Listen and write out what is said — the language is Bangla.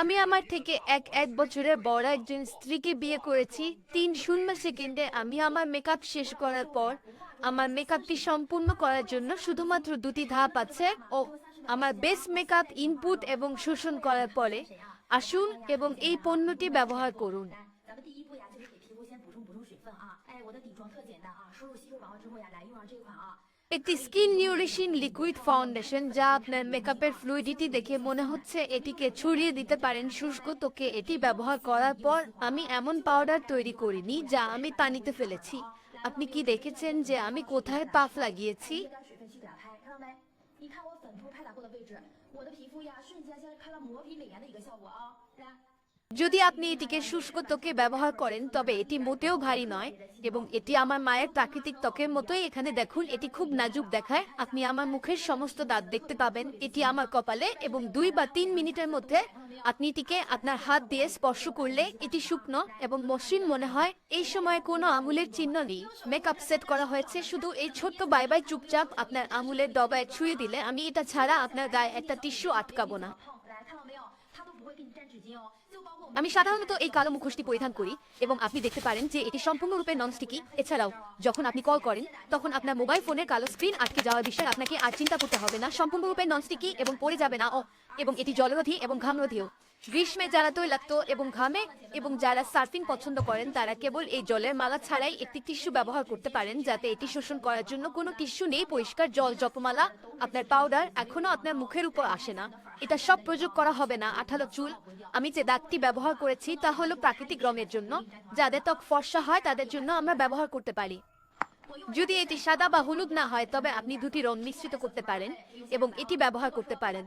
আমি আমার থেকে এক বছরের বড় একজন স্ত্রীকে বিয়ে করেছি। ৩ শূন্য সেকেন্ডে আমি আমার মেকআপ শেষ করার পর আমার মেকআপটি সম্পূর্ণ করার জন্য শুধুমাত্র 2টি ধাপ আছে। ও আমার বেস মেকআপ ইনপুট এবং শোষণ করার পরে আসুন এবং এই পণ্যটি ব্যবহার করুন।咱们第一步呀，就是给皮肤先补充水分啊。哎，我的底妆特简单啊，输入吸收完之后呀，来用上这款啊。একটি স্কিন নিউরিশিং লিকুইড ফাউন্ডেশন যা আপনার মেকআপের ফ্লুইডিটি দেখে মনে হচ্ছে এটিকে ছড়িয়ে দিতে পারেন শুষ্ক ত্বকে। এটি ব্যবহার করার পর আমি এমন পাউডার তৈরি করিনি যা আমি পানিতে ফেলেছি। আপনি কি দেখেছেন যে আমি কোথায় পাফ লাগিয়েছি?水分去给它拍，看到没？你看我粉扑拍打过的位置，我的皮肤呀，瞬间像是开了磨皮美颜的一个效果啊！来。যদি আপনি এটিকে শুষ্ক ত্বকে ব্যবহার করেন তবে এটি মোটেও ভারী নয় এবং এটি আমার মায়ের প্রাকৃতিক ত্বকের মতোই। এখানে দেখুন, এটি খুব নাজুক দেখায়। আপনি আমার মুখের সমস্ত দাঁত দেখতে পাবেন। এটি আমার কপালে এবং 2 বা 3 মিনিটের মধ্যে আপনি এটিকে আপনার হাত দিয়ে স্পর্শ করলে এটি শুকনো এবং মসৃণ মনে হয়। এই সময় কোনো আঙুলের চিহ্ন নেই। মেকআপ সেট করা হয়েছে শুধু এই ছোট্ট বাই চুপচাপ আপনার আঙুলের ডবায় ছুঁয়ে দিলে। আমি এটা ছাড়া আপনার গায়ে একটা টিস্যু আটকাবো না। আমি সাধারণত এই কালো মুখোশটি পরিধান করি এবং আপনি দেখতে পারেন যে এটি সম্পূর্ণরূপে ননস্টিকি। এছাড়াও যখন আপনি কল করেন তখন আপনার মোবাইল ফোনের কালো স্ক্রিন আটকে যাওয়ার বিষয়ে আপনাকে আর চিন্তা করতে হবে না। সম্পূর্ণরূপে ননস্টিকি এবং পড়ে যাবে না। এবং এটি জলরোধী এবং ঘামরোধীও। গ্রীষ্মে যারা তৈলাক্ত এবং ঘামে এবং যারা সার্ফিং পছন্দ করেন তারা কেবল এই জলের মালা ছাড়াই একটি টিস্যু ব্যবহার করতে পারেন, যাতে এটি শোষণ করার জন্য কোনো টিস্যু নেই। পরিষ্কার জল, জপমালা, আপনার পাউডার এখনো আপনার মুখের উপর আসে না। এটা সব প্রয়োগ করা হবে না। আঠালো চুল। আমি যে দাগটি ব্যবহার করেছি তা হলো প্রাকৃতিক রঙের জন্য। যাদের ত্বক ফর্সা হয় তাদের জন্য আমরা ব্যবহার করতে পারি। যদি এটি সাদা বা হলুদ না হয় তবে আপনি 2টি রং মিশ্রিত করতে পারেন এবং এটি ব্যবহার করতে পারেন।